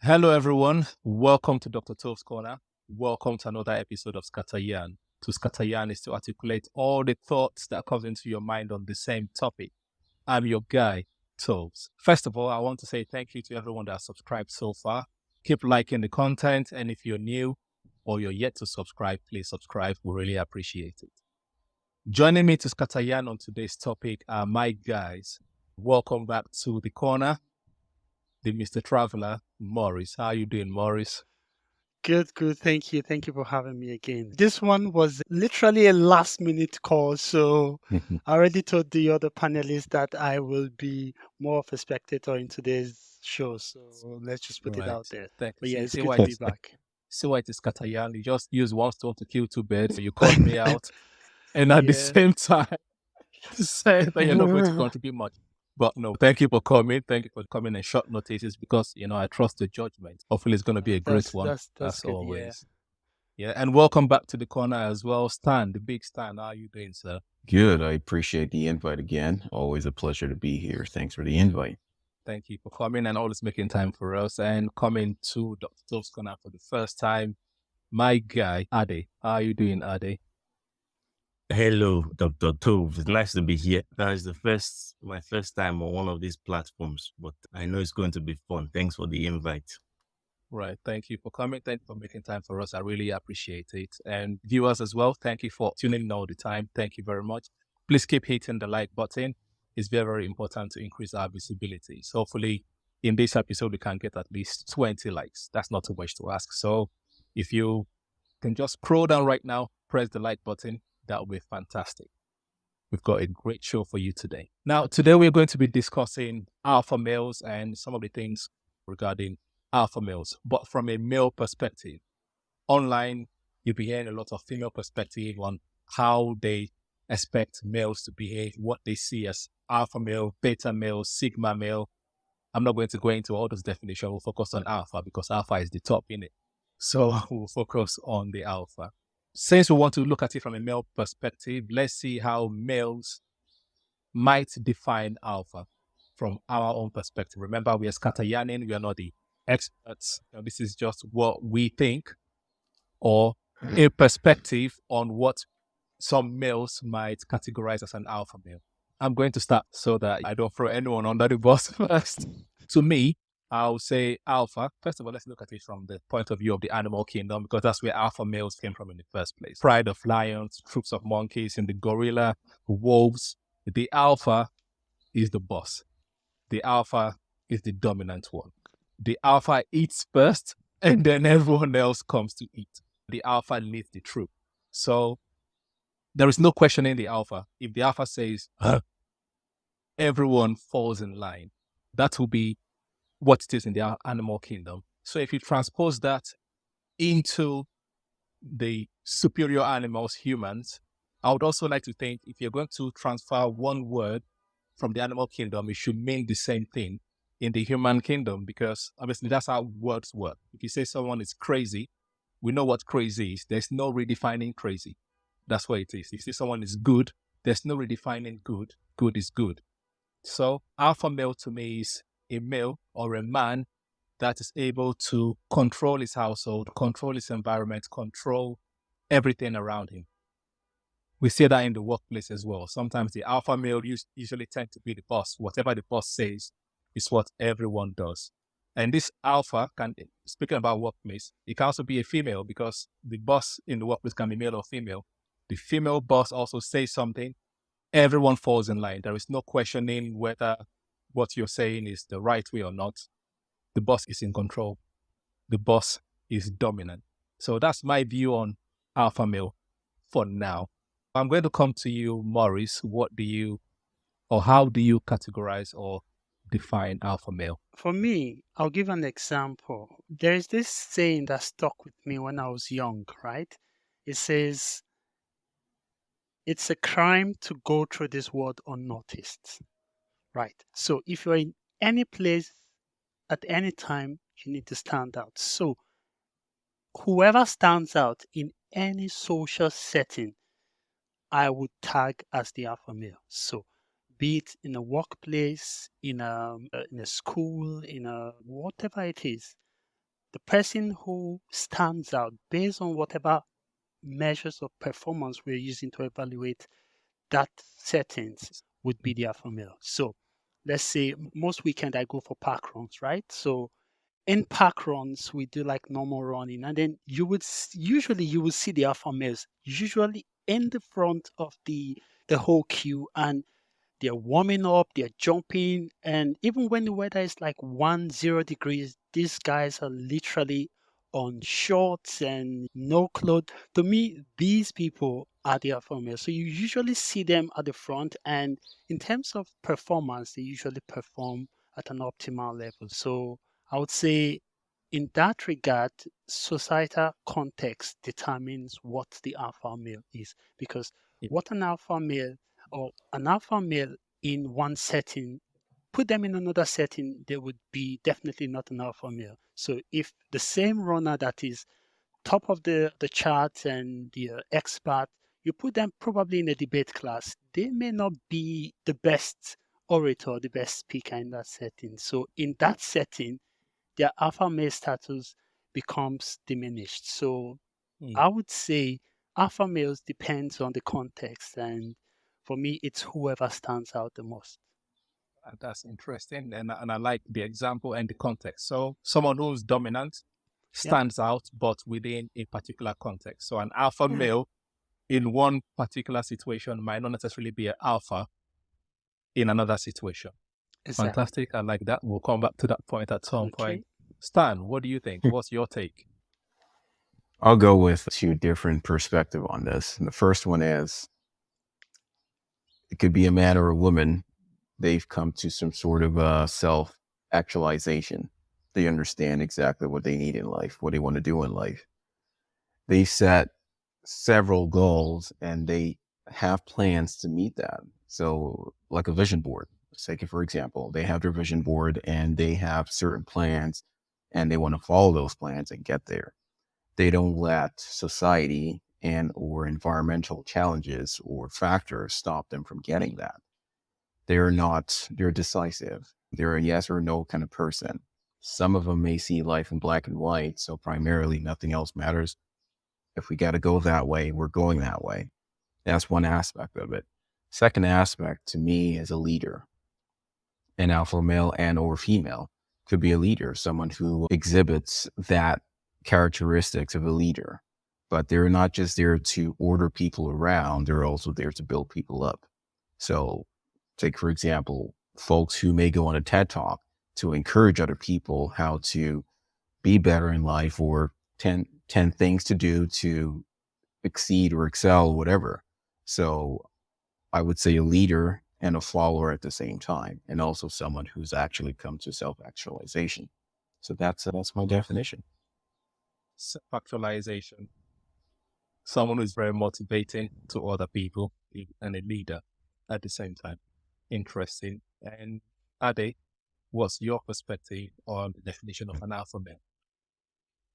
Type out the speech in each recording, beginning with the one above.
Hello, everyone. Welcome to DrTovesCorner. Welcome to another episode of Scatteryan. To Scatteryan is to articulate all the thoughts that comes into your mind on the same topic. I'm your guy, Toves. First of all, I want to say thank you to everyone that has subscribed so far. Keep liking the content, and if you're new or you're yet to subscribe, please subscribe. We really appreciate it. Joining me to Scatteryan on today's topic are my guys. Welcome back to the corner, the Mr. Traveler, Morris. How are you doing, Morris? Good, good. Thank you. Thank you for having me again. This one was literally a last minute call. So I already told the other panelists that I will be more of a spectator in today's show. So let's just put it Right. out there. Thank you. But yeah, See, it's see good why to it be is back. see why it is Katayan. You just use one stone to kill two birds. You called me out, and at the Yeah. same time, say that you're not going to contribute much. But no, thank you for coming. Thank you for coming in short notices because I trust your judgment. Hopefully, it's going to be a great That's one that's that's as good. Yeah. always. Yeah, and welcome back to the corner as well, Stan, the big Stan. How are you doing, sir? Good. I appreciate the invite again. Always a pleasure to be here. Thanks for the invite. Thank you for coming and always making time for us and coming to Dr. Tove's Corner for the first time. My guy, Ade. How are you doing, Ade? Hello, Dr. Toves. It's nice to be here. That is my first time on one of these platforms, but I know it's going to be fun. Thanks for the invite. Right. Thank you for coming. Thank you for making time for us. I really appreciate it. And viewers as well, thank you for tuning in all the time. Thank you very much. Please keep hitting the like button. It's very, very important to increase our visibility. So hopefully in this episode, we can get at least 20 likes. That's not too much to ask. So if you can just scroll down right now, press the like button, that would be fantastic. We've got a great show for you today. Now, today we're going to be discussing alpha males and some of the things regarding alpha males, but from a male perspective. Online, you'll be hearing a lot of female perspective on how they expect males to behave, what they see as alpha male, beta male, sigma male. I'm not going to go into all those definitions. We'll focus on alpha because alpha is the top in it. So we'll focus on the alpha. Since we want to look at it from a male perspective, let's see how males might define alpha from our own perspective. Remember, we are scatteryanning, we are not the experts. This is just what we think or a perspective on what some males might categorize as an alpha male. I'm going to start so that I don't throw anyone under the bus first. To me, I'll say alpha. First of all, let's look at it from the point of view of the animal kingdom because that's where alpha males came from in the first place. Pride of lions, troops of monkeys, and the gorilla, wolves. The alpha is the boss. The alpha is the dominant one. The alpha eats first, and then everyone else comes to eat. The alpha leads the troop. So there is no questioning the alpha. If the alpha says, everyone falls in line. That will be what it is in the animal kingdom. So if you transpose that into the superior animals, humans, I would also like to think if you're going to transfer one word from the animal kingdom, it should mean the same thing in the human kingdom because obviously that's how words work. If you say someone is crazy, we know what crazy is. There's no redefining crazy. That's what it is. If you say someone is good, there's no redefining good. Good is good. So alpha male to me is a male or a man that is able to control his household, control his environment, control everything around him. We see that in the workplace as well. Sometimes the alpha male usually tend to be the boss. Whatever the boss says is what everyone does. And this alpha can, speaking about workplace, it can also be a female because the boss in the workplace can be male or female. The female boss also says something, everyone falls in line. There is no questioning whether what you're saying is the right way or not. The boss is in control. The boss is dominant. So that's my view on alpha male for now. I'm going to come to you, Maurice. How do you categorize or define alpha male? For me, I'll give an example. There is this saying that stuck with me when I was young, right? It says, it's a crime to go through this world unnoticed. Right. So if you're in any place at any time, you need to stand out. So whoever stands out in any social setting, I would tag as the alpha male. So be it in a workplace, in a school, in a whatever it is, the person who stands out based on whatever measures of performance we're using to evaluate that settings would be the alpha male. So let's say most weekend I go for park runs, right? So in park runs, we do like normal running, and then usually you will see the alpha males usually in the front of the whole queue, and they're warming up, they're jumping, and even when the weather is like 10 degrees, these guys are literally on shorts and no clothes. To me, these people are the alpha males. So you usually see them at the front, and in terms of performance, they usually perform at an optimal level. So I would say, in that regard, societal context determines what the alpha male is, because Yeah. what an alpha male or an alpha male in one setting, put them in another setting, they would be definitely not an alpha male. So if the same runner that is top of the chart and the expert, you put them probably in a debate class, they may not be the best orator, the best speaker in that setting. So in that setting, their alpha male status becomes diminished. So Mm. I would say alpha males depends on the context, and for me, it's whoever stands out the most. That's interesting, and I like the example and the context. So someone who's dominant Yep, stands out, but within a particular context. So an alpha male in one particular situation might not necessarily be an alpha in another situation. exactly. Fantastic. I like that. We'll come back to that point at some point. Okay. Stan, what do you think? What's your take? I'll go with two different perspective on this. And the first one is it could be a man or a woman. They've come to some sort of self-actualization. They understand exactly what they need in life, what they want to do in life. They set several goals and they have plans to meet that. So like a vision board, say for example, they have their vision board and they have certain plans and they want to follow those plans and get there. They don't let society and or environmental challenges or factors stop them from getting that. They're decisive. They're a yes or no kind of person. Some of them may see life in black and white. So primarily nothing else matters. If we got to go that way, we're going that way. That's one aspect of it. Second aspect to me is a leader, an alpha male and or female could be a leader, someone who exhibits that characteristics of a leader, but they're not just there to order people around. They're also there to build people up. So take, for example, folks who may go on a TED talk to encourage other people how to be better in life, or 10 things to do to exceed or excel, whatever. So I would say a leader and a follower at the same time, and also someone who's actually come to self-actualization. So that's my definition. Self-actualization. Someone who's very motivating to other people and a leader at the same time. Interesting. And Ade, what's your perspective on the definition of an alpha male?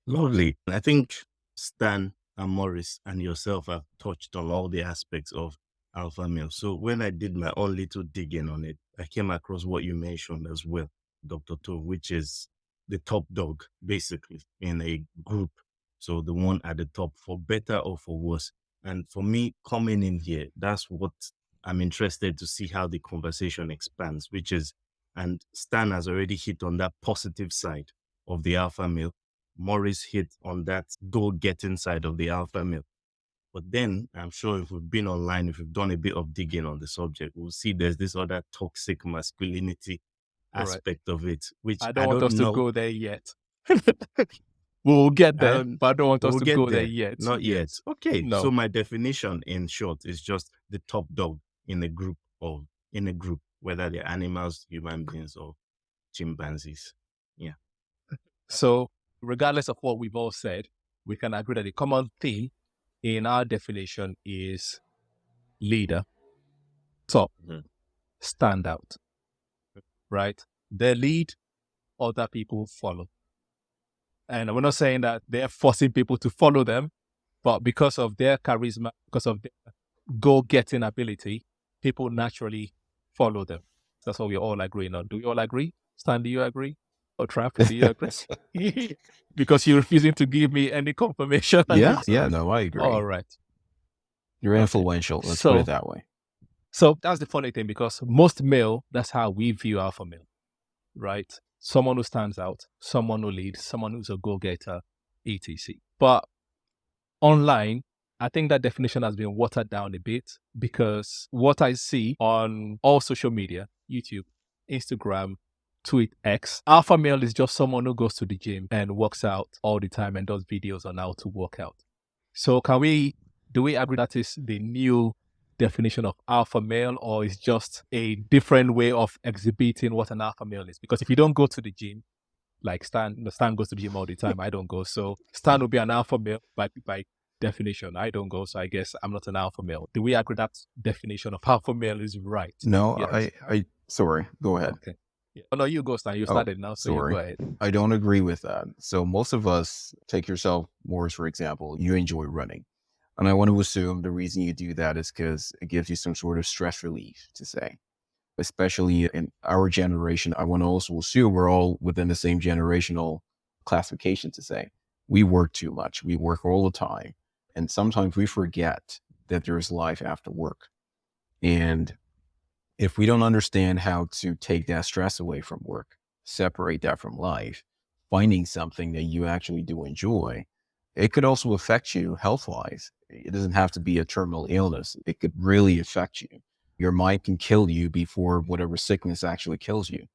Lovely. I think Stan and Morris and yourself have touched on all the aspects of alpha male. So when I did my own little digging on it, I came across what you mentioned as well, Dr. Tove, which is the top dog, basically, in a group. So the one at the top, for better or for worse. And for me, coming in here, that's what I'm interested to see how the conversation expands, which is, and Stan has already hit on that positive side of the alpha male. Morris hit on that goal-getting side of the alpha male. But then I'm sure if we've been online, if we've done a bit of digging on the subject, we'll see there's this other toxic masculinity All right. aspect of it, which I I don't want don't us to know. go there yet. We'll get I there, don't- but I don't want us We'll to get go there there. yet. Not yet. Yes. Okay. No. So my definition in short is just the top dog in a group, whether they're animals, human beings, or chimpanzees. Yeah. So regardless of what we've all said, we can agree that the common theme in our definition is leader, top, Mhm. standout, right? They lead, other people follow. And we're not saying that they're forcing people to follow them, but because of their charisma, because of their goal-getting ability, people naturally follow them. That's what we're all agreeing on. Do we all agree? Stan, do you agree? or trample, do you agree? Because you're refusing to give me any confirmation. Yeah, no, I All agree. right. You're Okay. influential. Let's put it that way. So that's the funny thing, because most male, that's how we view alpha male, right? Someone who stands out, someone who leads, someone who's a go-getter, etc. But online, I think that definition has been watered down a bit, because what I see on all social media, YouTube, Instagram, Tweet, X, alpha male is just someone who goes to the gym and works out all the time and does videos on how to work out. So do we agree that is the new definition of alpha male, or is just a different way of exhibiting what an alpha male is? Because if you don't go to the gym, like Stan goes to the gym all the time, I don't go. So Stan will be an alpha male by definition. I don't go, so I guess I'm not an alpha male. Do we agree that definition of alpha male is right? No, Yes. I sorry, go ahead. Okay. Yeah. Oh, no, you go, Stan. You started now, so you sorry. go ahead. I don't agree with that. So most of us, take yourself, Morris, for example, you enjoy running. And I want to assume the reason you do that is because it gives you some sort of stress relief, to say. Especially in our generation, I want to also assume we're all within the same generational classification, to say. We work too much. We work all the time. And sometimes we forget that there's life after work. And if we don't understand how to take that stress away from work, separate that from life, finding something that you actually do enjoy, it could also affect you health-wise. It doesn't have to be a terminal illness. It could really affect you. Your mind can kill you before whatever sickness actually kills you.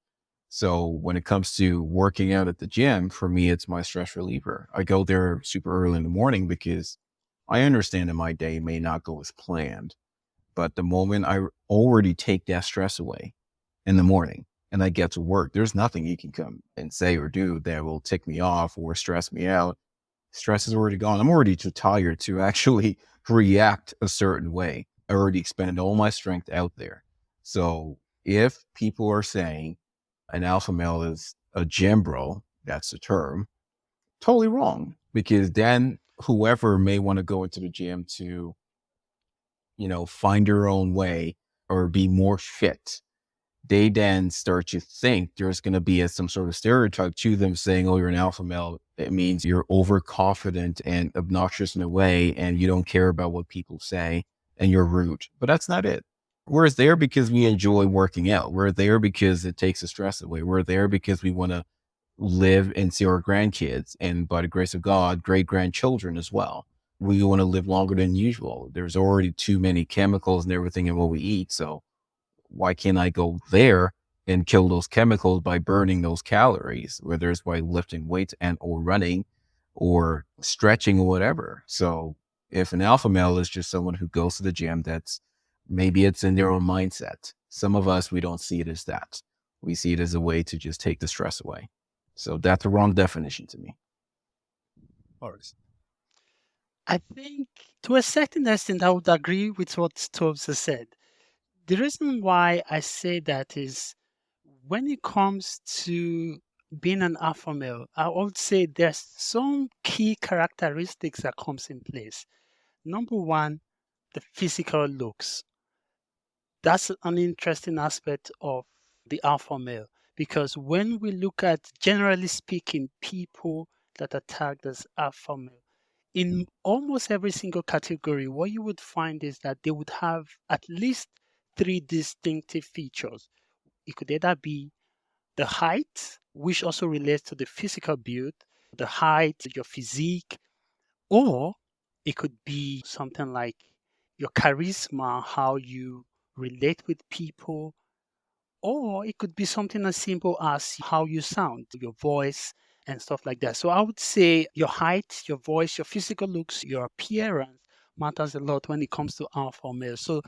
So when it comes to working out at the gym, for me, it's my stress reliever. I go there super early in the morning because I understand that my day may not go as planned. But the moment I already take that stress away in the morning and I get to work, there's nothing you can come and say or do that will tick me off or stress me out. Stress is already gone. I'm already too tired to actually react a certain way. I already expended all my strength out there. So if people are saying an alpha male is a gym bro, that's the term, totally wrong. Because then whoever may want to go into the gym to, find your own way or be more fit, they then start to think there's going to be some sort of stereotype to them saying, oh, you're an alpha male. It means you're overconfident and obnoxious in a way, and you don't care about what people say, and you're rude. But that's not it. We're there because we enjoy working out. We're there because it takes the stress away. We're there because we want to live and see our grandkids, and by the grace of God, great grandchildren as well. We want to live longer than usual. There's already too many chemicals and everything in what we eat. So why can't I go there and kill those chemicals by burning those calories, whether it's by lifting weights and or running or stretching or whatever. So if an alpha male is just someone who goes to the gym, maybe it's in their own mindset. Some of us, we don't see it as that. We see it as a way to just take the stress away. So that's the wrong definition to me. Morris. I think to a certain extent, I would agree with what Toves has said. The reason why I say that is when it comes to being an alpha male, I would say there's some key characteristics that comes in place. Number one, the physical looks. That's an interesting aspect of the alpha male because when we look at, generally speaking, people that are tagged as alpha male, in almost every single category, what you would find is that they would have at least three distinctive features. It could either be the height, which also relates to the physical build, the height, your physique, or it could be something like your charisma, how you relate with people, or it could be something as simple as how you sound, your voice, and stuff like that. So I would say your height, your voice, your physical looks, your appearance matters a lot when it comes to alpha male. So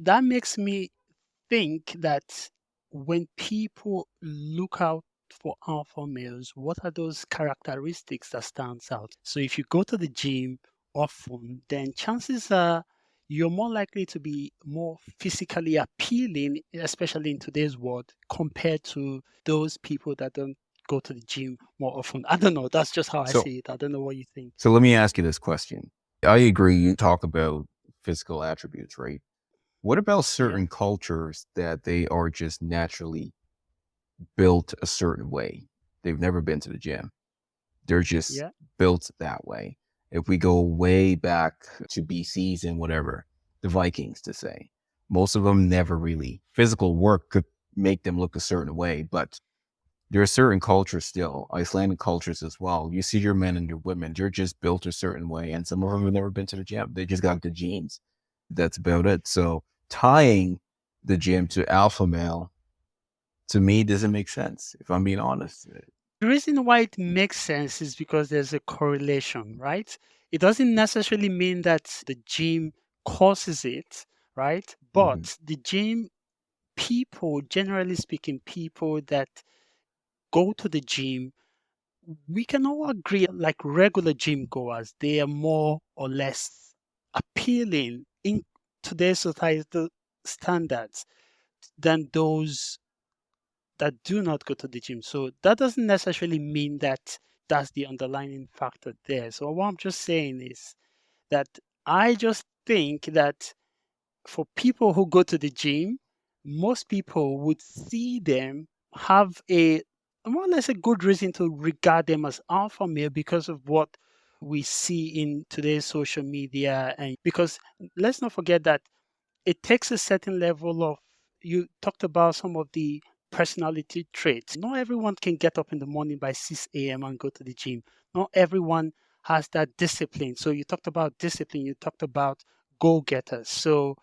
that makes me think that when people look out for alpha males, what are those characteristics that stands out? So if you go to the gym often, then chances are you're more likely to be more physically appealing, especially in today's world, compared to those people that don't go to the gym more often. I don't know. That's just how I So, see it. I don't know what you think. so let me ask you this question. I agree. You talk about physical attributes, right? What about Yeah. certain cultures that they are just naturally built a certain way? They've never been to the gym. They're just Yeah. built that way. If we go way back to BCs and whatever, the Vikings to say, most of them never really, physical work could make them look a certain way, but there are certain cultures still, Icelandic cultures as well. You see your men and your women, they're just built a certain way. And some of them have never been to the gym. They just got good genes. That's about it. So tying the gym to alpha male, to me, doesn't make sense, if I'm being honest. The reason why it makes sense is because there's a correlation, right? It doesn't necessarily mean that the gym causes it, right? But the gym people, generally speaking, people that go to the gym, we can all agree, like regular gym goers, they are more or less appealing in today's societal standards than those that do not go to the gym. So that doesn't necessarily mean that that's the underlying factor there. So what I'm just saying is that I just think that for people who go to the gym, most people would see them, have a more or less a good reason to regard them as alpha male because of what we see in today's social media. And because let's not forget that it takes a certain level of, you talked about some of the personality traits. Not everyone can get up in the morning by 6 a.m. and go to the gym. Not everyone has that discipline. So you talked about discipline, you talked about go getters. So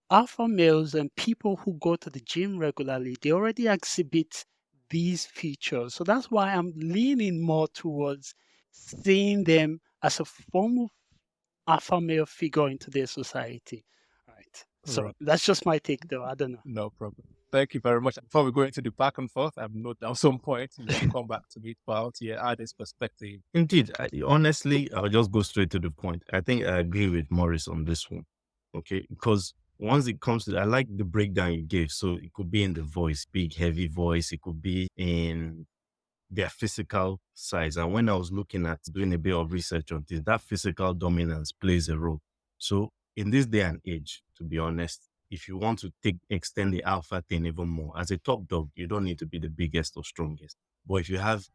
alpha males and people who go to the gym regularly, they already exhibit these features. So that's why I'm leaning more towards seeing them as a form of alpha male figure in today's society. Right. So Right. that's just my take, though. I don't know. No problem. Thank you very much. Before we go into the back and forth, I've noted down some points. You can come back to me about add this perspective. Indeed, honestly, I'll just go straight to the point. I think I agree with Morris on this one. Okay, because once it comes to, I like the breakdown you gave. So it could be in the voice, big, heavy voice. It could be in their physical size. And when I was looking at doing a bit of research on this, that physical dominance plays a role. So in this day and age, to be honest, if you want to extend the alpha thing even more, as a top dog, you don't need to be the biggest or strongest. But if you have,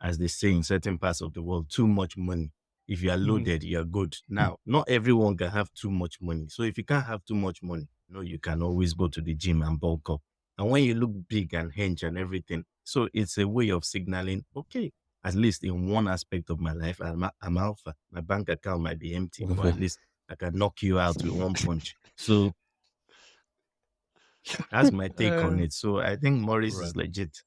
as they say in certain parts of the world, too much money, if you are loaded, you're good. Now, not everyone can have too much money. So if you can't have too much money, you can always go to the gym and bulk up. And when you look big and hench and everything, so it's a way of signaling, okay, at least in one aspect of my life, I'm alpha. My bank account might be empty, but at least I can knock you out with one punch. So that's my take on it. So I think Morris Right. is legit.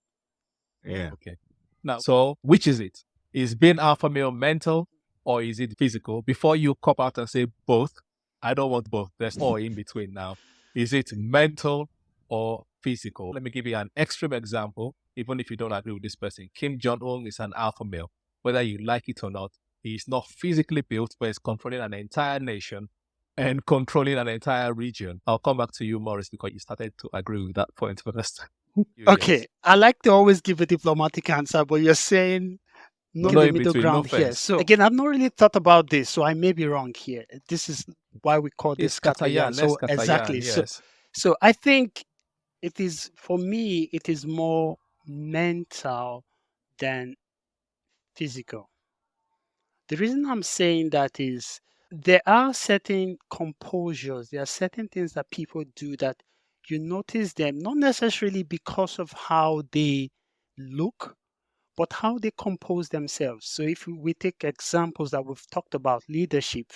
Yeah. Okay. Now, so which is it? Is being alpha male mental or is it physical? Before you cop out and say both, I don't want both. There's all in between now. Is it mental or physical? Let me give you an extreme example, even if you don't agree with this person. Kim Jong-un is an alpha male. Whether you like it or not, he's not physically built, but he's controlling an entire nation and controlling an entire region. I'll come back to you, Morris, because you started to agree with that point first. Okay. I like to always give a diplomatic answer, but you're saying no No in the in middle between, no ground here. fence. So again, I've not really thought about this, so I may be wrong here. This is why we call this It's Katayan. Katayan. So Let's Katayan, exactly. yes. So I think it is, for me, it is more mental than physical. The reason I'm saying that is there are certain composures, there are certain things that people do that you notice them, not necessarily because of how they look, but how they compose themselves. So if we take examples that we've talked about, leadership.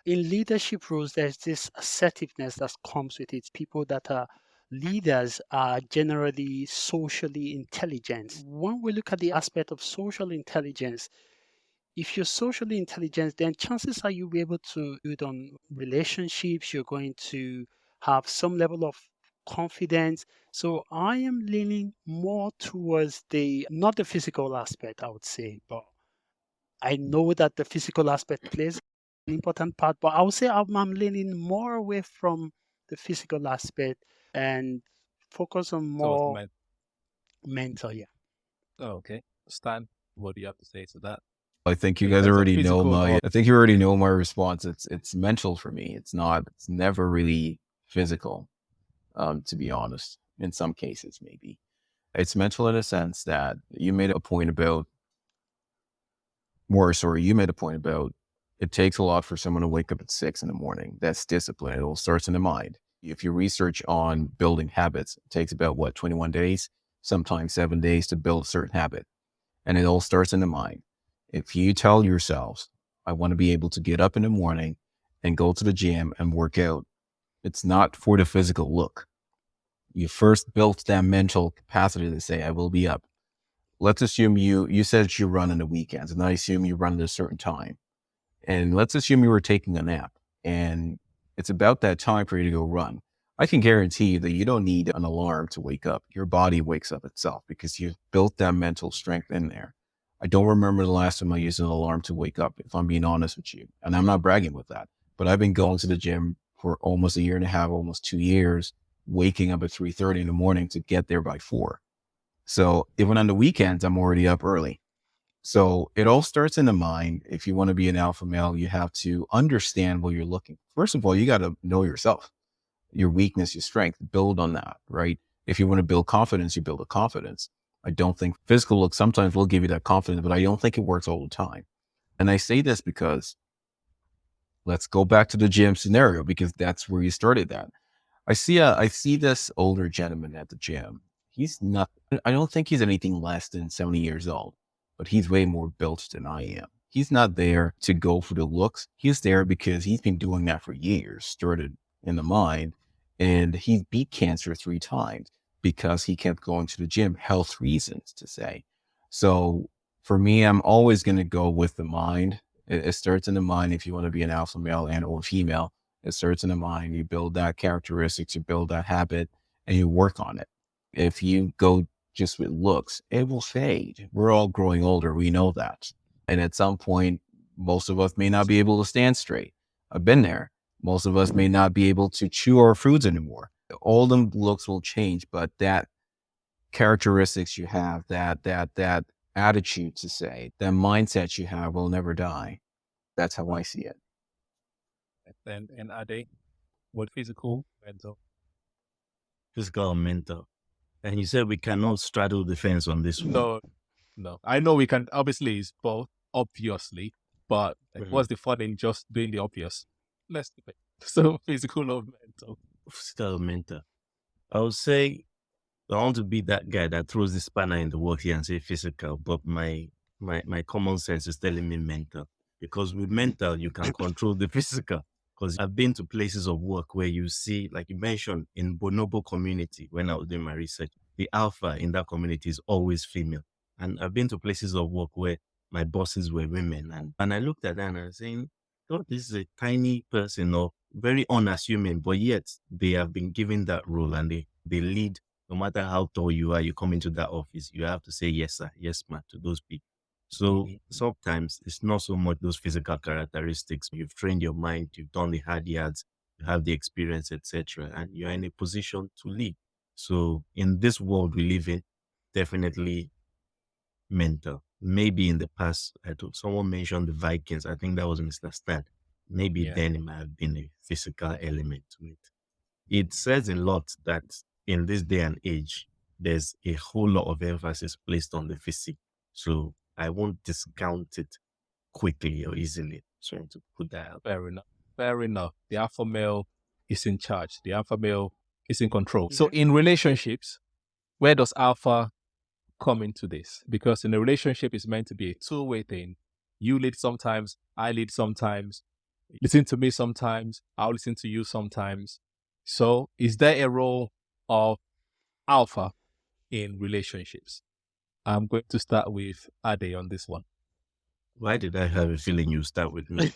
In leadership roles, there's this assertiveness that comes with it. People that are leaders are generally socially intelligent. When we look at the aspect of social intelligence, if you're socially intelligent, then chances are you'll be able to build on relationships. You're going to have some level of confidence. So I am leaning more towards not the physical aspect, I would say, but I know that the physical aspect plays an important part, but I would say I'm leaning more away from the physical aspect and focus on So it's more mental, yeah. okay. Stan, what do you have to say to that? I think you In guys terms of already know physical my. or I think you already know my response. It's mental for me. It's not. It's never really physical. To be honest, in some cases maybe. It's mental in a sense that you made a point about, you made a point about it takes a lot for someone to wake up at 6 in the morning. That's discipline. It all starts in the mind. If you research on building habits, it takes about 21 days, sometimes 7 days to build a certain habit. And it all starts in the mind. If you tell yourselves, I want to be able to get up in the morning and go to the gym and work out, it's not for the physical look. You first built that mental capacity to say, I will be up. Let's assume you said you run on the weekends, and I assume you run at a certain time. And let's assume you were taking a nap and it's about that time for you to go run. I can guarantee you that you don't need an alarm to wake up. Your body wakes up itself because you've built that mental strength in there. I don't remember the last time I used an alarm to wake up, if I'm being honest with you. And I'm not bragging with that, but I've been going to the gym for almost a year and a half, almost 2 years, waking up at 3:30 in the morning to get there by 4. So even on the weekends, I'm already up early. So it all starts in the mind. If you want to be an alpha male, you have to understand what you're looking. First of all, you got to know yourself, your weakness, your strength, build on that, right? If you want to build confidence, you build a confidence. I don't think physical looks sometimes will give you that confidence, but I don't think it works all the time. And I say this because let's go back to the gym scenario, because that's where you started that. I see this older gentleman at the gym. He's not, I don't think he's anything less than 70 years old, but he's way more built than I am. He's not there to go for the looks. He's there because he's been doing that for years, started in the mind, and he beat cancer 3 times because he kept going to the gym, health reasons to say. So for me, I'm always going to go with the mind. It starts in the mind if you want to be an alpha male and or female. It starts in the mind. You build that characteristics, you build that habit, and you work on it. If you go just with looks, it will fade. We're all growing older. We know that. And at some point, most of us may not be able to stand straight. I've been there. Most of us may not be able to chew our foods anymore. All the looks will change, but that characteristics you have, that attitude to say, that mindset you have will never die. That's how I see it. And are they what physical, mental? Physical and mental. And you said we cannot straddle the fence on this one. No. I know we can, obviously it's both, obviously, but what's the fun in just doing the obvious? Let's do it. So physical or mental? Physical and mental. I would say I want to be that guy that throws the spanner in the works here and say physical, but my common sense is telling me mental. Because with mental, you can control the physical. Because I've been to places of work where you see, like you mentioned, in bonobo community, when I was doing my research, the alpha in that community is always female. And I've been to places of work where my bosses were women. And I looked at that and I was saying, God, this is a tiny person or very unassuming, but yet they have been given that role and they lead. No matter how tall you are, you come into that office, you have to say yes, sir, yes, ma'am, to those people. So sometimes it's not so much those physical characteristics. You've trained your mind, you've done the hard yards, you have the experience, etc., and you're in a position to lead. So in this world we live in, definitely mental. Maybe in the past, someone mentioned the Vikings. I think that was Mr. Stan. Maybe then it might have been a physical element to it. It says a lot that in this day and age, there's a whole lot of emphasis placed on the physique. So I won't discount it quickly or easily. Trying to put that out. Fair enough. The alpha male is in charge. The alpha male is in control. So in relationships, where does alpha come into this? Because in a relationship, it's meant to be a two-way thing. You lead sometimes, I lead sometimes. Listen to me sometimes, I'll listen to you sometimes. So is there a role of alpha in relationships? I'm going to start with Ade on this one. Why did I have a feeling you start with me?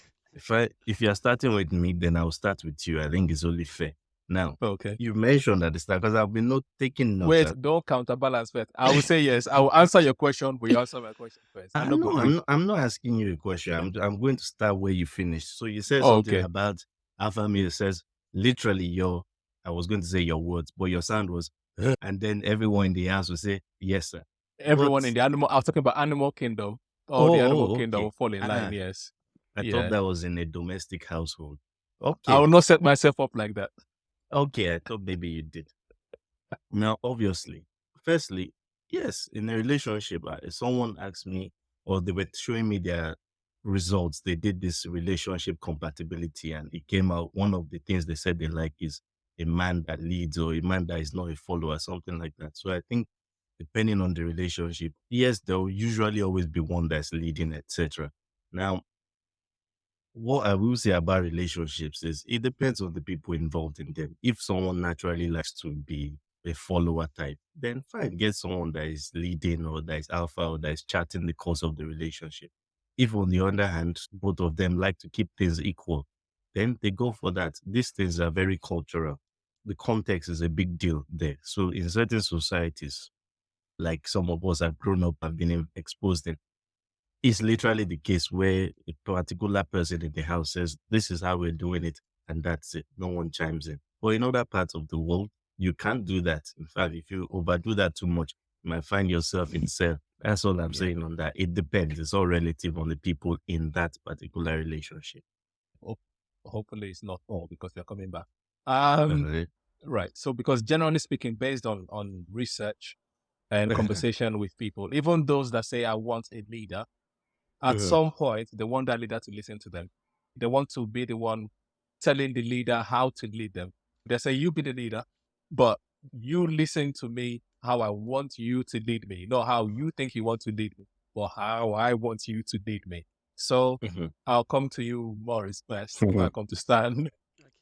If you're starting with me, then I'll start with you. I think it's only fair. Now, okay, you mentioned at the start, because I've been taking notes. Wait, don't counterbalance first. I will say yes. I will answer your question, but you answer my question first. I'm not asking you a question. I'm going to start where you finished. So you said something about alpha male. Says literally I was going to say your words, but your sound was, and then everyone in the house will say, yes, sir. Everyone in the animal, I was talking about animal kingdom. The animal kingdom will fall in line, yes. I thought that was in a domestic household. Okay. I will not set myself up like that. Okay, I thought maybe you did. Now, obviously, firstly, Yes, in a relationship, someone asked me, or they were showing me their results. They did this relationship compatibility, and it came out. One of the things they said they like is a man that leads or a man that is not a follower, something like that. So I think, depending on the relationship, yes, there will usually always be one that's leading, etc. Now, what I will say about relationships is it depends on the people involved in them. If someone naturally likes to be a follower type, then fine, get someone that is leading or that is alpha or that is charting the course of the relationship. If, on the other hand, both of them like to keep things equal, then they go for that. These things are very cultural. The context is a big deal there. So, in certain societies, like some of us have grown up and been exposed in, it's literally the case where a particular person in the house says, "This is how we're doing it," and that's it. No one chimes in. But in other parts of the world, you can't do that. In fact, if you overdo that too much, you might find yourself in cell. That's all I'm saying on that. It depends. It's all relative on the people in that particular relationship. Hopefully it's not all because they're coming back. Right. Right. So because generally speaking, based on research and conversation with people, even those that say I want a leader, at some point they want that leader to listen to them. They want to be the one telling the leader how to lead them. They say, you be the leader, but you listen to me how I want you to lead me, not how you think you want to lead me, but how I want you to lead me. So I'll come to you, Morris, first. I come to Stan.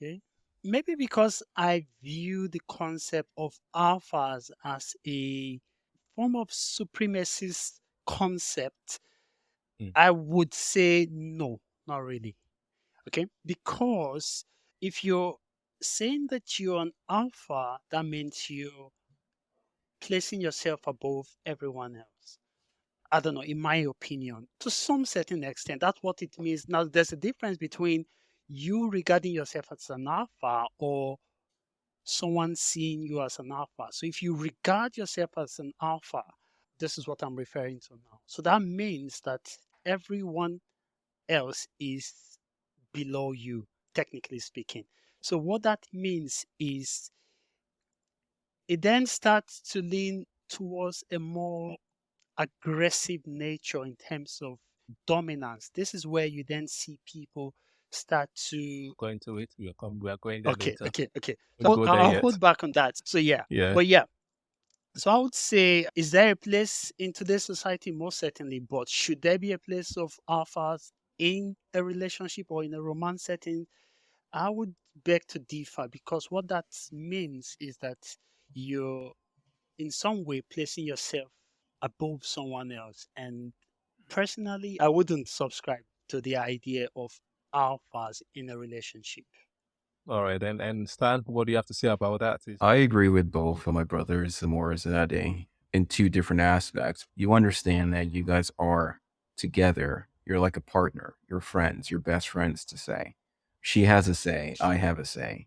Okay. Maybe because I view the concept of alphas as a form of supremacist concept, Mm. I would say no, not really. Okay. Because if you're saying that you're an alpha, that means you're placing yourself above everyone else. I don't know, in my opinion, to some certain extent, that's what it means. Now, there's a difference between you regarding yourself as an alpha or someone seeing you as an alpha. So if you regard yourself as an alpha, this is what I'm referring to now. So that means that everyone else is below you, technically speaking. So what that means is it then starts to lean towards a more aggressive nature in terms of dominance. This is where you then see people start to. Going to it. We are going there Okay, later. okay, okay. We'll So go there I'll yet. hold back on that. So yeah, Yeah. but yeah. So I would say, is there a place in today's society? Most certainly, but should there be a place of alphas in a relationship or in a romance setting? I would beg to differ because what that means is that you're in some way placing yourself above someone else. And personally, I wouldn't subscribe to the idea of alphas in a relationship. All right. And Stan, what do you have to say about that? I agree with both of my brothers, Morris and Ade, in two different aspects. You understand that you guys are together. You're like a partner. You're friends. You're best friends to say. She has a say. I have a say.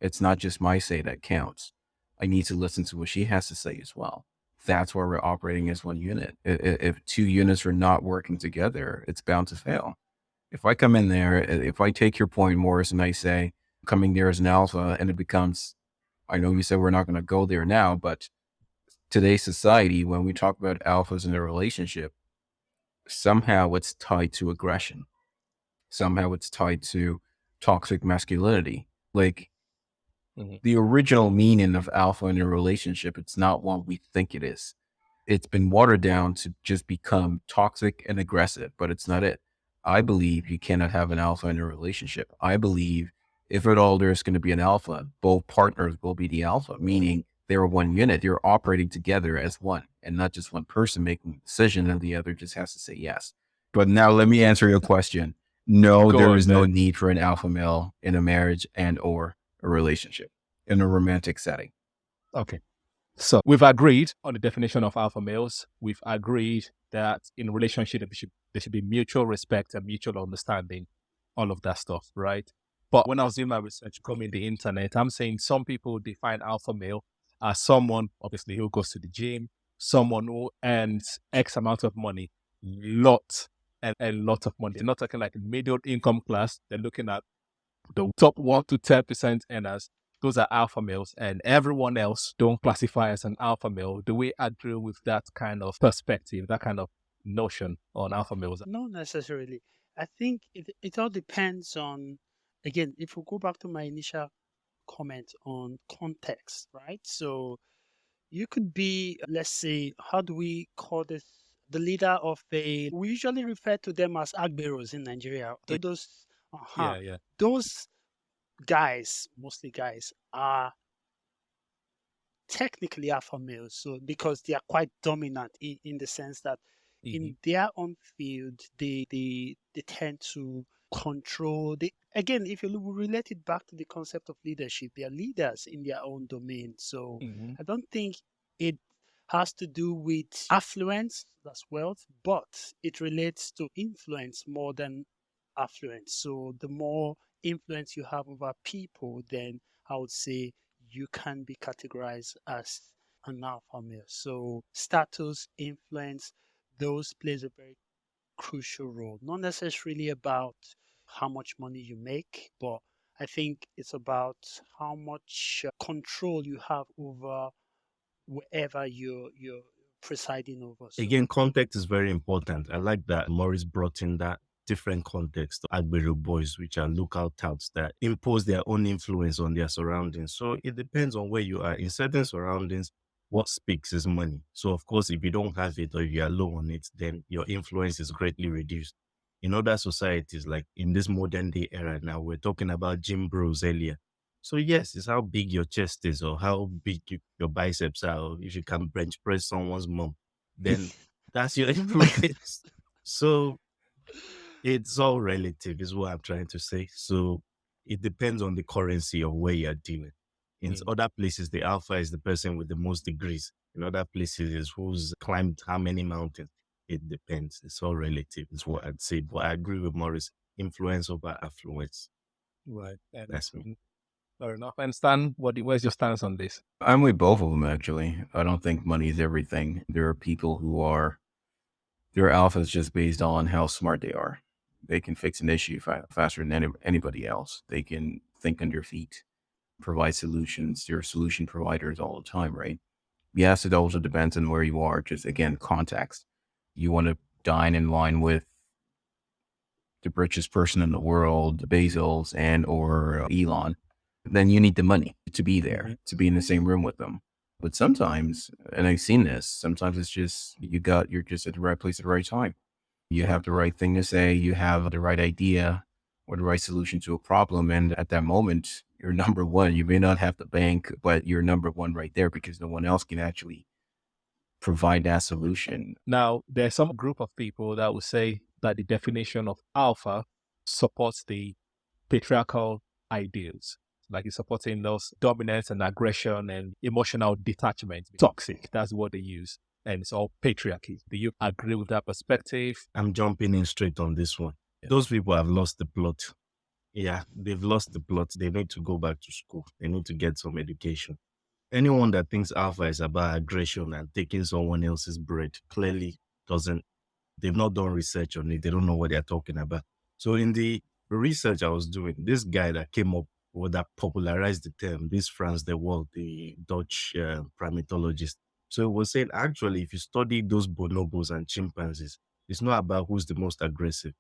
It's not just my say that counts. I need to listen to what she has to say as well. That's why we're operating as one unit. If two units are not working together, it's bound to fail. If I come in there, if I take your point, Morris, and I say, coming there as an alpha, and it becomes, I know you said we're not going to go there now, but today's society, when we talk about alphas in a relationship, somehow it's tied to aggression. Somehow it's tied to toxic masculinity. Like the original meaning of alpha in a relationship, it's not what we think it is. It's been watered down to just become toxic and aggressive, but it's not it. I believe you cannot have an alpha in a relationship. I believe if at all there's going to be an alpha, both partners will be the alpha, meaning they're one unit. You're operating together as one and not just one person making a decision and the other just has to say yes. But now let me answer your question. No, Go there on, is no then. need for an alpha male in a marriage and or a relationship in a romantic setting. Okay. So we've agreed on the definition of alpha males. We've agreed that in relationship there should be mutual respect and mutual understanding, all of that stuff, right? But when I was doing my research combing the internet, I'm saying some people define alpha male as someone, obviously, who goes to the gym, someone who earns X amount of money, lot and a lot of money. They're not talking like middle income class. They're looking at the top 1 to 10% earners. those are alpha males, and everyone else don't classify as an alpha male. Do we agree with that kind of perspective, that kind of notion on alpha males? Not necessarily. I think it all depends on, again, if we go back to my initial comment on context, right? So you could be, let's say, how do we call this? The leader of we usually refer to them as agberos in Nigeria. Yeah, Uh-huh, yeah, yeah. those guys, mostly guys, are technically alpha males. So because they are quite dominant in the sense that Mm-hmm. in their own field, they tend to control. They, again, if you relate it back to the concept of leadership, they are leaders in their own domain. So Mm-hmm. I don't think it has to do with affluence, that's wealth, but it relates to influence more than affluence. So the more influence you have over people, then I would say you can be categorized as an alpha male. So status, influence, those plays a very crucial role. Not necessarily about how much money you make, but I think it's about how much control you have over wherever you're presiding over. So Again, context is very important. I like that Maurice brought in that different context. Agbero boys, which are local touts that impose their own influence on their surroundings. So it depends on where you are. In certain surroundings, what speaks is money. So of course, if you don't have it or if you are low on it, then your influence is greatly reduced. In other societies, like in this modern day era now, we're talking about gym bros earlier. So yes, it's how big your chest is or how big your biceps are. Or if you can bench press someone's mom, then that's your influence. So it's all relative, is what I'm trying to say. So it depends on the currency of where you're dealing. In Mm. other places, the alpha is the person with the most degrees. In other places, is who's climbed how many mountains. It depends. It's all relative, is what I'd say. But I agree with Morris. Influence over affluence. Right. And That's me. fair enough. And Stan, where's your stance on this? I'm with both of them, actually. I don't think money is everything. There are people who are, their alpha is just based on how smart they are. They can fix an issue faster than anybody else. They can think on their feet, provide solutions. They're solution providers all the time, right? Yes, it also depends on where you are. Just again, context. You want to dine in line with the richest person in the world, Bezos and or Elon, then you need the money to be there, to be in the same room with them. But sometimes, and I've seen this, sometimes it's just you're just at the right place at the right time. You have the right thing to say, you have the right idea or the right solution to a problem. And at that moment, you're number one. You may not have the bank, but you're number one right there because no one else can actually provide that solution. Now, there's some group of people that will say that the definition of alpha supports the patriarchal ideals. Like it's supporting those dominance and aggression and emotional detachment. Toxic, that's what they use. And it's all patriarchy. Do you agree with that perspective? I'm jumping in straight on this one. Yeah. Those people have lost the plot. Yeah, they've lost the plot. They need to go back to school. They need to get some education. Anyone that thinks alpha is about aggression and taking someone else's bread clearly doesn't, they've not done research on it. They don't know what they're talking about. So in the research I was doing, this guy that came up or that popularized the term, this Franz de Waal, the Dutch primatologist. So it was saying, actually, if you study those bonobos and chimpanzees, it's not about who's the most aggressive.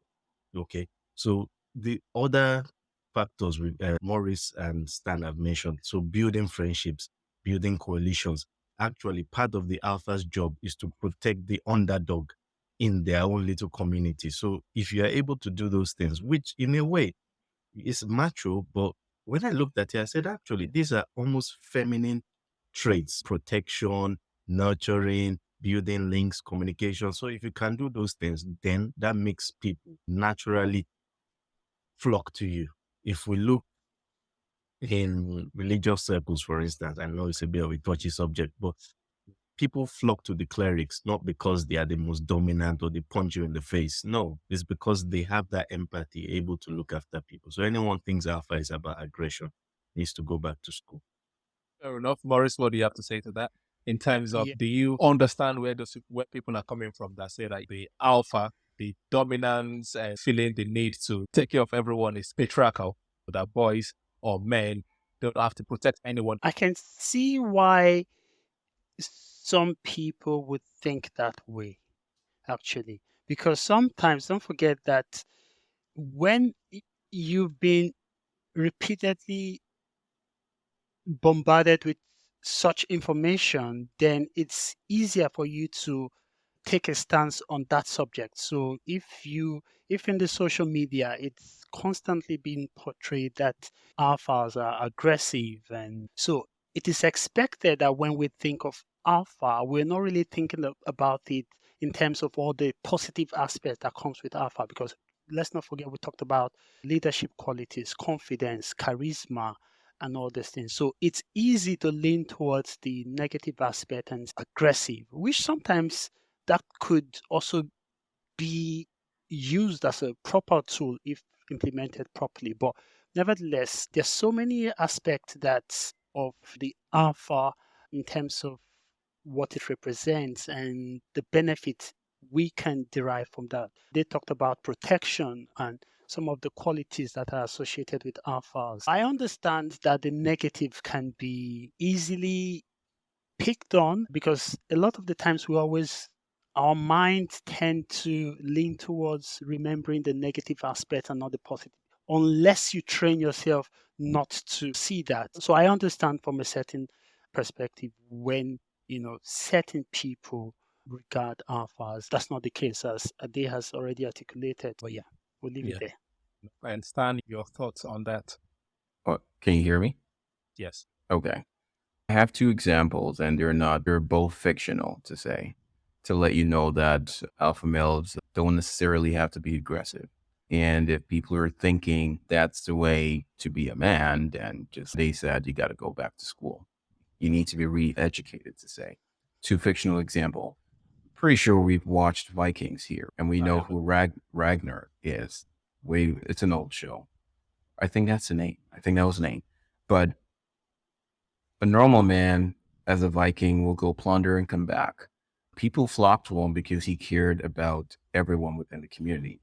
Okay. So the other factors with Morris and Stan have mentioned, so building friendships, building coalitions, actually part of the alpha's job is to protect the underdog in their own little community. So if you are able to do those things, which in a way is macho, but when I looked at it, I said, actually, these are almost feminine traits, protection, nurturing, building links, communication. So if you can do those things, then that makes people naturally flock to you. If we look in religious circles, for instance, I know it's a bit of a touchy subject, but people flock to the clerics not because they are the most dominant or they punch you in the face. No, it's because they have that empathy, able to look after people. So anyone thinks alpha is about aggression needs to go back to school. Fair enough. Morris, what do you have to say to that? In terms of, yeah, do you understand where people are coming from that say that the alpha, the dominance and feeling the need to take care of everyone is patriarchal, that boys or men don't have to protect anyone. I can see why some people would think that way, actually, because sometimes don't forget that when you've been repeatedly bombarded with such information, then it's easier for you to take a stance on that subject. So if in the social media it's constantly being portrayed that alphas are aggressive, and so it is expected that when we think of alpha, we're not really thinking about it in terms of all the positive aspects that comes with alpha, because let's not forget we talked about leadership qualities, confidence, charisma, and all these things. So it's easy to lean towards the negative aspect and aggressive, which sometimes that could also be used as a proper tool if implemented properly. But nevertheless, there's so many aspects that of the alpha in terms of what it represents and the benefit we can derive from that. They talked about protection and some of the qualities that are associated with alphas. I understand that the negative can be easily picked on because a lot of the times our minds tend to lean towards remembering the negative aspect and not the positive, unless you train yourself not to see that. So I understand from a certain perspective when certain people regard alphas. That's not the case, as Ade has already articulated. But yeah, we'll leave it Yeah. there. And Stan, your thoughts on that? Oh, can you hear me? Yes. Okay. I have two examples, and they're both fictional to let you know that alpha males don't necessarily have to be aggressive. And if people are thinking that's the way to be a man, then just they said you got to go back to school. You need to be re-educated to say. Two fictional example. Pretty sure we've watched Vikings here, and we I know haven't. who Ragnar is. It's an old show. I think that's the name. I think that was the name. But a normal man, as a Viking, will go plunder and come back. People flocked to him because he cared about everyone within the community.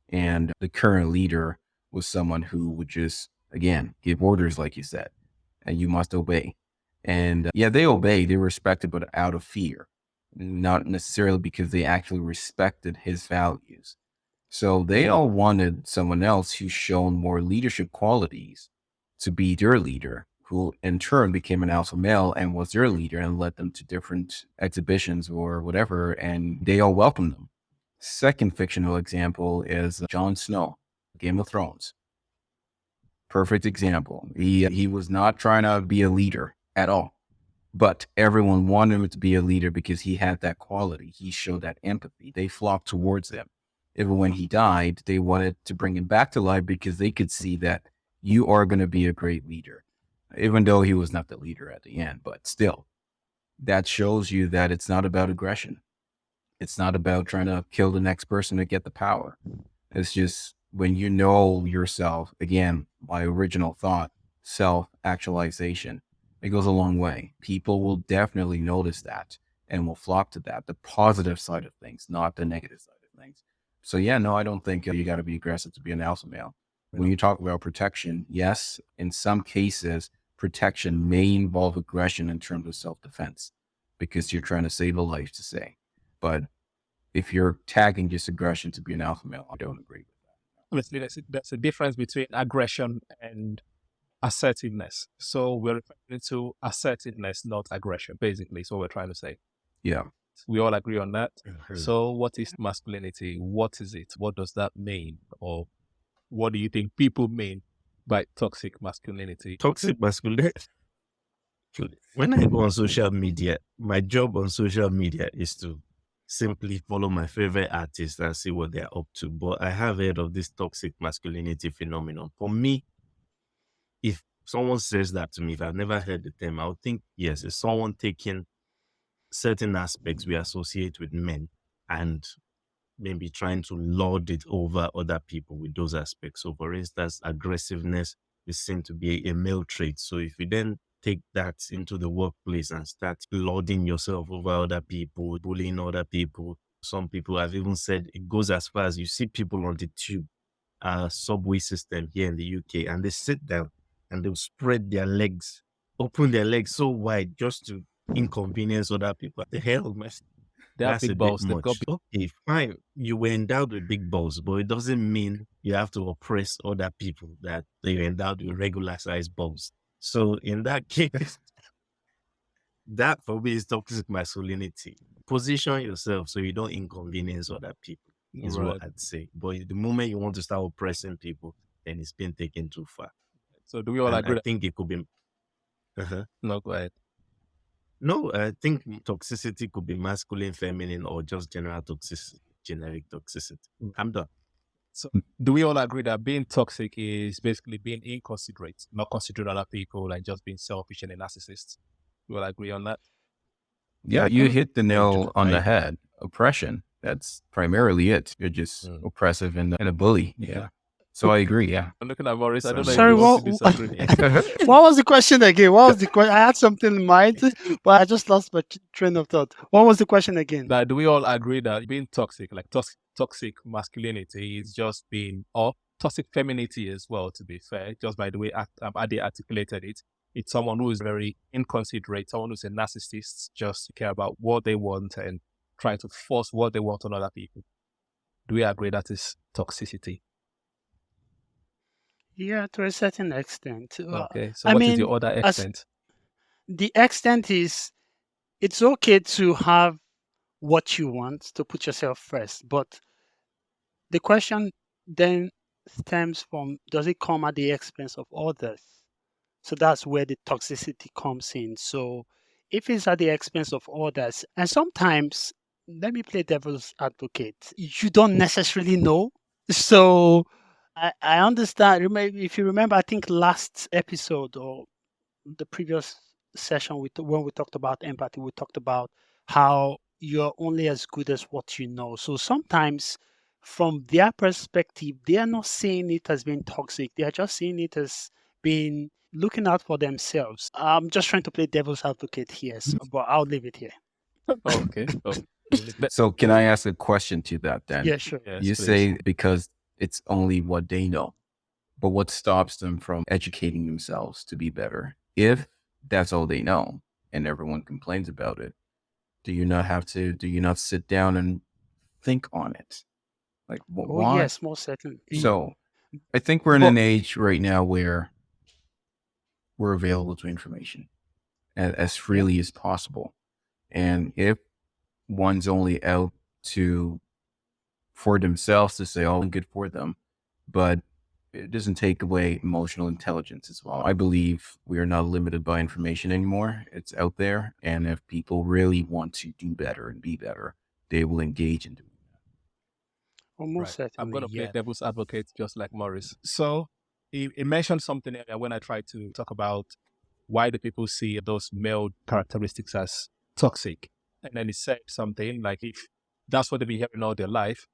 And the current leader was someone who would just, again, give orders, like you said, and you must obey. And yeah, they obey, they respected, but out of fear, not necessarily because they actually respected his values. So they all wanted someone else who's shown more leadership qualities to be their leader, who in turn became an alpha male and was their leader and led them to different exhibitions or whatever, and they all welcomed them. Second fictional example is Jon Snow, Game of Thrones. Perfect example. He was not trying to be a leader at all, but everyone wanted him to be a leader because he had that quality. He showed that empathy. They flocked towards him. Even when he died, they wanted to bring him back to life because they could see that you are going to be a great leader, even though he was not the leader at the end. But still, that shows you that it's not about aggression. It's not about trying to kill the next person to get the power. It's just when you know yourself, again, my original thought, self actualization, it goes a long way. People will definitely notice that and will flock to that, the positive side of things, not the negative side of things. So, yeah, no, I don't think you got to be aggressive to be an alpha male. When you talk about protection, yes, in some cases, protection may involve aggression in terms of self defense because you're trying to save a life to say. But if you're tagging just aggression to be an alpha male, I don't agree with that. Obviously, there's a difference between aggression and assertiveness. So we're referring to assertiveness, not aggression, basically. So we're trying to say. Yeah. We all agree on that. Mhm. So what is masculinity? What is it? What does that mean? Or what do you think people mean by toxic masculinity? Toxic masculinity. When I go on social media, my job on social media is to simply follow my favorite artists and see what they're up to. But I have heard of this toxic masculinity phenomenon. For me, if someone says that to me, if I've never heard the term, I would think, yes, it's someone taking certain aspects we associate with men and maybe trying to lord it over other people with those aspects. So, for instance, aggressiveness is seen to be a male trait. So, if you then take that into the workplace and start lording yourself over other people, bullying other people, some people have even said it goes as far as you see people on the tube, subway system here in the UK, and they sit down and they'll spread their legs, open their legs so wide just to inconvenience other people. What the hell, man? They have That's a big bit balls. They've got much. Okay, fine. You were endowed with big balls, but it doesn't mean you have to oppress other people that they're endowed with regular sized balls. So in that case, that for me is toxic masculinity. Position yourself so you don't inconvenience other people, is right. what I'd say. But the moment you want to start oppressing people, then it's been taken too far. So do we all And agree I that? think it could be. Uh-huh. No, go ahead. No, I think toxicity could be masculine, feminine, or just general toxicity, generic toxicity. I'm done. So do we all agree that being toxic is basically being inconsiderate, not considering other people, and just being selfish and a narcissist? We all agree on that? Yeah, you Mm, hit the nail on the I- head. Oppression. That's primarily it. You're just oppressive and a bully. Yeah. So I agree. Yeah. I'm looking at Maurice. I don't know if Sorry, you want what, to disagree. what was the question again? What was the question? I had something in mind, but I just lost my train of thought. What was the question again? That do we all agree that being toxic, like toxic masculinity, is just being, or toxic femininity as well? To be fair, just by the way Adi articulated it, it's someone who is very inconsiderate, someone who's a narcissist, just care about what they want and trying to force what they want on other people. Do we agree that is toxicity? Yeah, to a certain extent. Okay, so I what is mean, the other as extent? the extent is, it's okay to have what you want, to put yourself first, but the question then stems from, does it come at the expense of others? So that's where the toxicity comes in. So if it's at the expense of others, and sometimes, let me play devil's advocate, you don't necessarily know. So I understand. If you remember, I think last episode or the previous session, when we talked about empathy, we talked about how you're only as good as what you know. So sometimes, from their perspective, they are not seeing it as being toxic. They are just seeing it as being looking out for themselves. I'm just trying to play devil's advocate here, but I'll leave it here. Okay. So can I ask a question to that then? Yeah, sure. Yes, You please. say because it's only what they know, but what stops them from educating themselves to be better? If that's all they know and everyone complains about it, do you not sit down and think on it? Like, Oh why? yes, most certainly. So I think we're in But an age right now where we're available to information as freely as possible. And if one's only out to for themselves to say, oh, I'm good for them, but it doesn't take away emotional intelligence as well. I believe we are not limited by information anymore. It's out there. And if people really want to do better and be better, they will engage in doing most Right. I'm going certainly, to play yeah. devil's advocate just like Morris. So he mentioned something earlier when I tried to talk about why do people see those male characteristics as toxic. And then he said something like, if that's what they've been hearing all their life,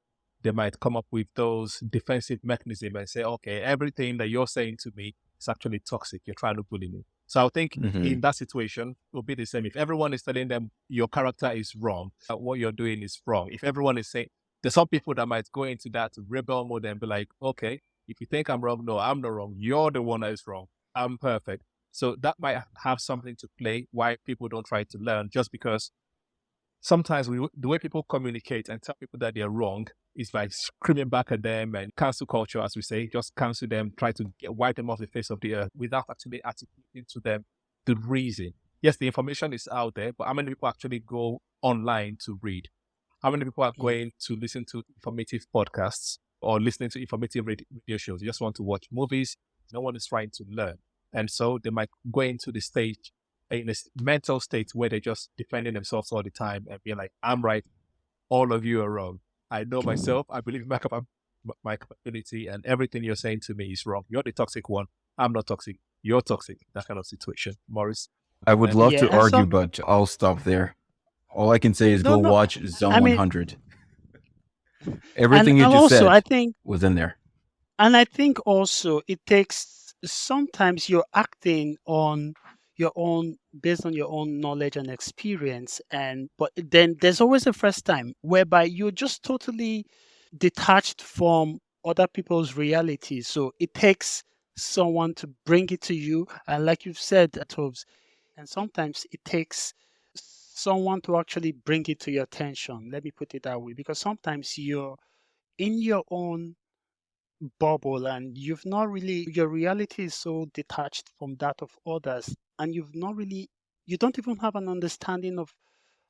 they might come up with those defensive mechanisms and say, okay, everything that you're saying to me is actually toxic. You're trying to bully me. So I think that. in that situation, it will be the same. If everyone is telling them your character is wrong, what you're doing is wrong. If everyone is saying, there's some people that might go into that rebel mode and be like, okay, if you think I'm wrong, no, I'm not wrong. You're the one that is wrong. I'm perfect. So that might have something to play why people don't try to learn, just because sometimes the way people communicate and tell people that they're wrong is by screaming back at them, and cancel culture, as we say, just cancel them, try to wipe them off the face of the earth without actually articulating to them the reason. Yes, the information is out there, but how many people actually go online to read? How many people are going to listen to informative podcasts or listening to informative radio shows? You just want to watch movies. No one is trying to learn. And so they might go into the stage, in a mental state where they're just defending themselves all the time and being like, I'm right, all of you are wrong. I know myself, I believe in my capability, and everything you're saying to me is wrong. You're the toxic one. I'm not toxic. You're toxic. That kind of situation. Morris? I would love Yeah, to and argue, some but I'll stop there. All I can say is no, go no. watch Zone I mean, 100. and Everything you and just also I said think was in there. And I think also it takes, sometimes you're acting on your own, based on your own knowledge and experience, and but then there's always a first time whereby you're just totally detached from other people's reality. So it takes someone to bring it to you. And like you've said, Toves, and sometimes it takes someone to actually bring it to your attention. Let me put it that way. Because sometimes you're in your own bubble and you've not really, your reality is so detached from that of others. And you don't even have an understanding of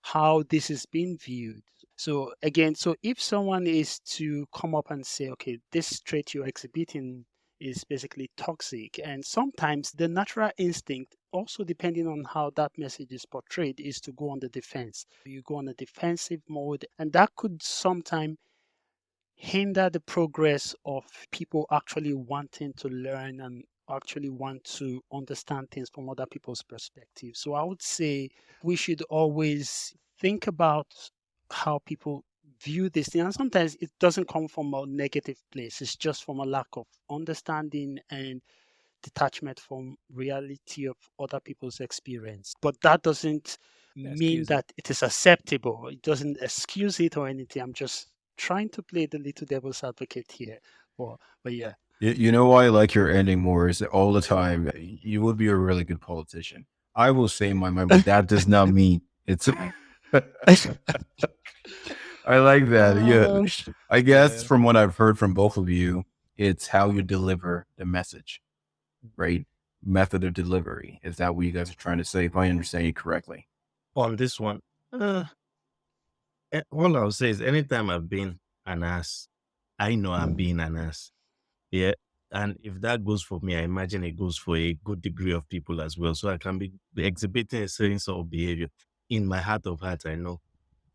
how this is being viewed. So again, so if someone is to come up and say, okay, this trait you're exhibiting is basically toxic, and sometimes the natural instinct, also depending on how that message is portrayed, is to go on the defense. You go on a defensive mode, and that could sometimes hinder the progress of people actually wanting to learn and actually want to understand things from other people's perspective. So I would say we should always think about how people view this thing. And sometimes it doesn't come from a negative place, it's just from a lack of understanding and detachment from reality of other people's experience. But that doesn't mean Excuse it. that it is acceptable. It doesn't excuse it or anything. I'm just trying to play the little devil's advocate here. But yeah. You know why I like your ending more is that all the time you would be a really good politician. I will say my mind, but that does not mean it's. I like that. Yeah. I guess Yeah, from what I've heard from both of you, it's how you deliver the message, right? Method of delivery. Is that what you guys are trying to say? If I understand you correctly. On this one, all I'll say is anytime I've been an ass, I know I'm being an ass. Yeah. And if that goes for me, I imagine it goes for a good degree of people as well. So I can be exhibiting a certain sort of behavior. In my heart of hearts, I know,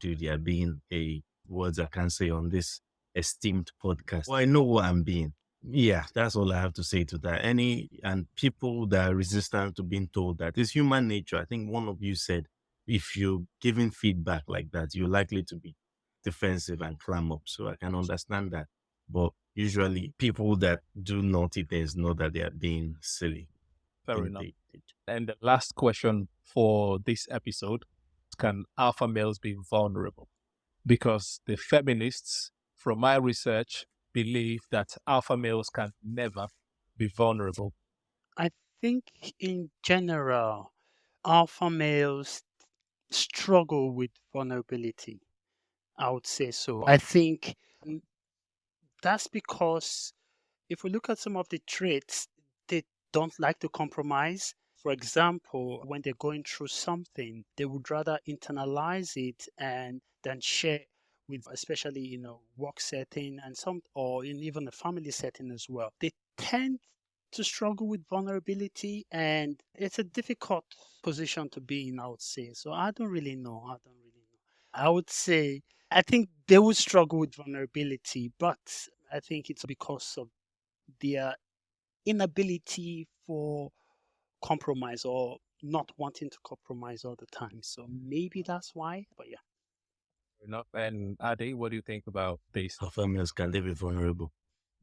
dude, you're being a words I can't say on this esteemed podcast. Well, I know what I'm being. Yeah, that's all I have to say to that. And people that are resistant to being told that it's human nature. I think one of you said if you're giving feedback like that, you're likely to be defensive and clam up. So I can understand that. But usually people that do naughty things know that they are being silly. fair Think enough. they- And the last question for this episode, can alpha males be vulnerable? Because the feminists, from my research, believe that alpha males can never be vulnerable. I think in general, alpha males struggle with vulnerability. I would say so. I think that's because if we look at some of the traits, they don't like to compromise. For example, when they're going through something, they would rather internalize it and then share with, especially in a work setting and some, or in even a family setting as well. They tend to struggle with vulnerability, and it's a difficult position to be in, I would say. So I don't really know. I don't really know. I would say I think they would struggle with vulnerability, but I think it's because of their inability for compromise or not wanting to compromise all the time. So maybe that's why. But yeah, Fair enough. And Ade, what do you think about this? alpha males can they be vulnerable?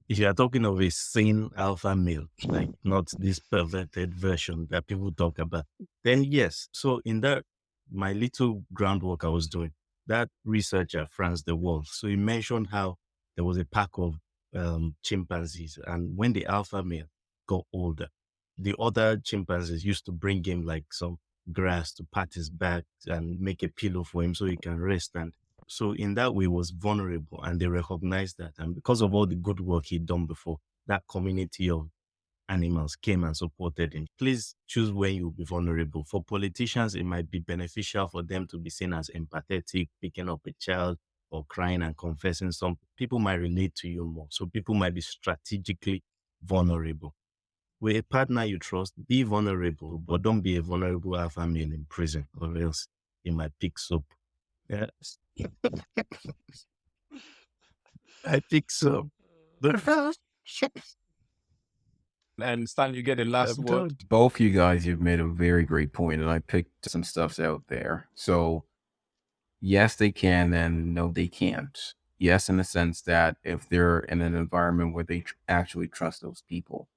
If you are talking of a sane alpha male, like not this perverted version that people talk about, then yes. So in that, my little groundwork I was doing, that researcher, Franz de Wolf, so he mentioned how there was a pack of chimpanzees, and when the alpha male got older, the other chimpanzees used to bring him like some grass to pat his back and make a pillow for him so he can rest. And so in that way, was vulnerable, and they recognized that. And because of all the good work he'd done before, that community of animals came and supported him. Please choose when you'll be vulnerable. For politicians, it might be beneficial for them to be seen as empathetic, picking up a child or crying and confessing something. People might relate to you more. So people might be strategically vulnerable. With a partner you trust, be vulnerable, but don't be a vulnerable alpha male in prison, or else you might pick soap. Yes. I think so. And Stan, you get the last I'm word. done. Both you guys, you've made a very great point, and I picked some stuffs out there. So yes, they can, and no, they can't. Yes, in the sense that if they're in an environment where they actually trust those people,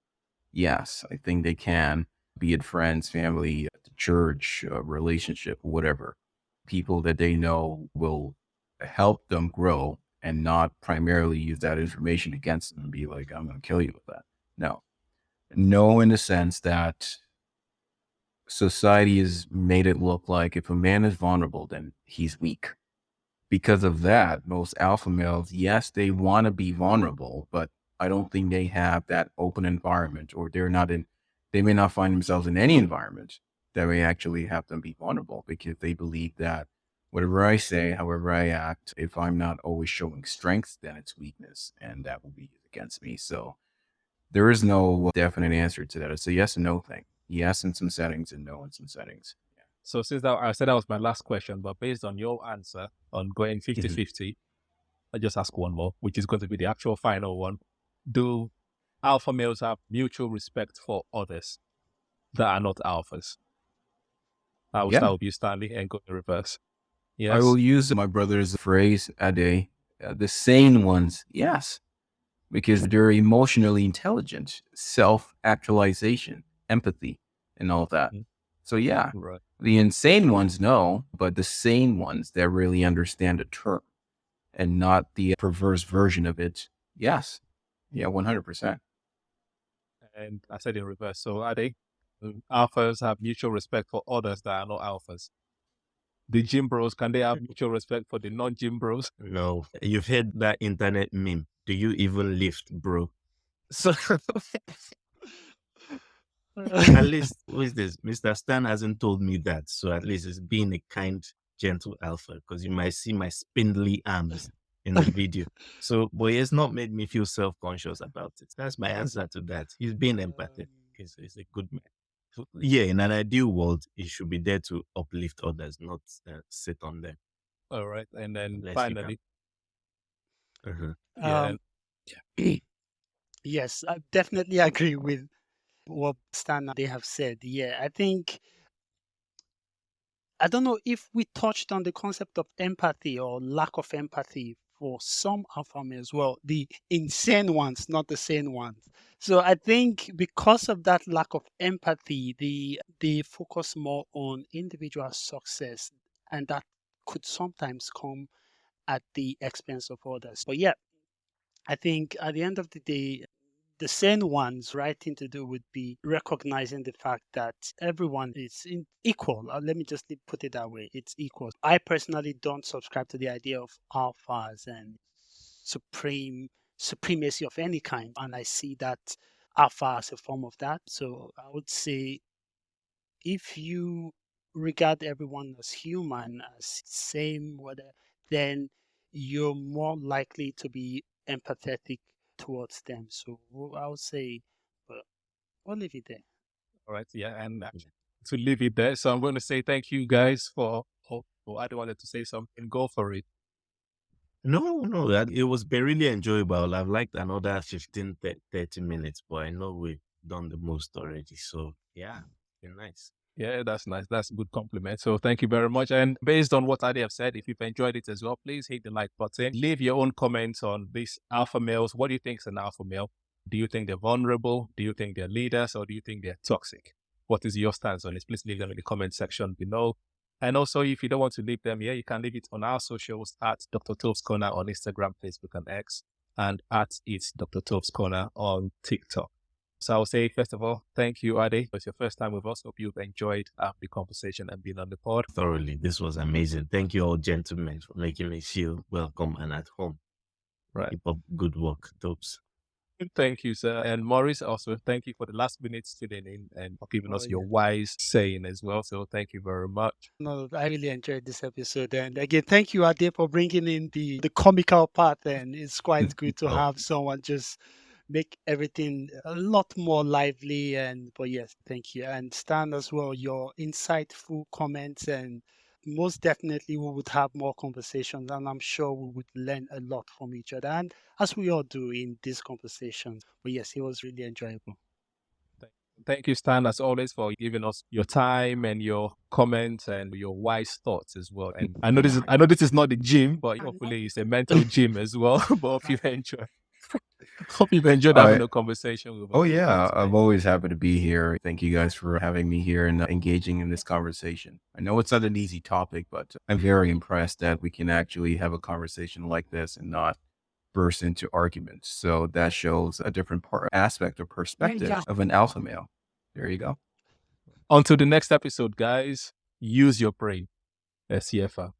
yes, I think they can, be it friends, family, the church, relationship, whatever. People that they know will help them grow and not primarily use that information against them and be like, I'm going to kill you with that. No. No, in the sense that society has made it look like if a man is vulnerable, then he's weak. Because of that, most alpha males, yes, they want to be vulnerable, but I don't think they have that open environment, or they may not find themselves in any environment that may actually have them be vulnerable, because they believe that whatever I say, however I act, if I'm not always showing strength, then it's weakness, and that will be against me. So there is no definite answer to that. It's a yes and no thing. Yes in some settings and no in some settings. So since I said that was my last question, but based on your answer on going 50-50, I just ask one more, which is going to be the actual final one. Do alpha males have mutual respect for others that are not alphas? I will start with you, Stanley, and go in reverse. Yes. I will use my brother's phrase, Ade, the sane ones, yes, because they're emotionally intelligent, self-actualization, empathy, and all that. So yeah, Right. the insane ones, no, but the sane ones that really understand the term and not the perverse version of it, yes. Yeah, 100%. And I said in reverse. So are they? Alphas have mutual respect for others that are not alphas. The gym bros, can they have mutual respect for the non-gym bros? No, you've heard that internet meme. Do you even lift, bro? So at least, who is this? Mr. Stan hasn't told me that. So at least it's being a kind, gentle alpha, because you might see my spindly arms in the video. So, but it's not made me feel self-conscious about it. That's my answer to that. He's being empathetic. He's a good man. So, yeah, in an ideal world, he should be there to uplift others, not sit on them. All right. And then Unless finally, Um, yes, I definitely agree with what Stan they have said. Yeah, I think I don't know if we touched on the concept of empathy or lack of empathy for some alpha males. Well, the insane ones, not the sane ones. So I think because of that lack of empathy, they focus more on individual success, and that could sometimes come at the expense of others. But yeah, I think at the end of the day, the sane one's right thing to do would be recognizing the fact that everyone is equal. Let me just put it that way. It's equal. I personally don't subscribe to the idea of alphas and supremacy of any kind, and I see that alpha as a form of that. So I would say if you regard everyone as human, as same, whatever, then you're more likely to be empathetic towards them. So I would say, but we'll leave it there. all right. Yeah. And to leave it there. So I'm going to say thank you guys for, I don't wanted to say something. Go for it. No, that it was really enjoyable. I've liked another 15, 30 minutes, but I know we've done the most already. So yeah, been nice. Yeah, that's nice. That's a good compliment. So thank you very much. And based on what Adi have said, if you've enjoyed it as well, please hit the like button. Leave your own comments on these alpha males. What do you think is an alpha male? Do you think they're vulnerable? Do you think they're leaders? Or do you think they're toxic? What is your stance on this? Please leave them in the comment section below. And also, if you don't want to leave them here, you can leave it on our socials at DrTovesCorner on Instagram, Facebook, and X, and at It's DrTovesCorner on TikTok. So I'll say, first of all, thank you, Ade. It's your first time with us. Hope you've enjoyed the conversation and being on the pod. Thoroughly. This was amazing. Thank you all, gentlemen, for making me feel welcome and at home. Right. Keep up good work, Toves. Thank you, sir. And Maurice, also, thank you for the last minutes tuning in and for giving us your wise saying as well. So thank you very much. No, I really enjoyed this episode. And again, thank you, Ade, for bringing in the comical part. And it's quite good to have someone just make everything a lot more lively. And but yes, thank you. And Stan as well, your insightful comments, and most definitely we would have more conversations, and I'm sure we would learn a lot from each other, and as we all do in these conversations. But yes, it was really enjoyable. Thank you, Stan, as always, for giving us your time and your comments and your wise thoughts as well. And I know this is not the gym, but hopefully it's a mental gym as well. But hope you've enjoyed. Hope you've enjoyed having a conversation with us. Oh yeah, I'm always happy to be here. Thank you guys for having me here and engaging in this conversation. I know it's not an easy topic, but I'm very impressed that we can actually have a conversation like this and not burst into arguments. So that shows a different aspect or perspective of an alpha male. There you go. Until the next episode, guys, use your brain. SCFR.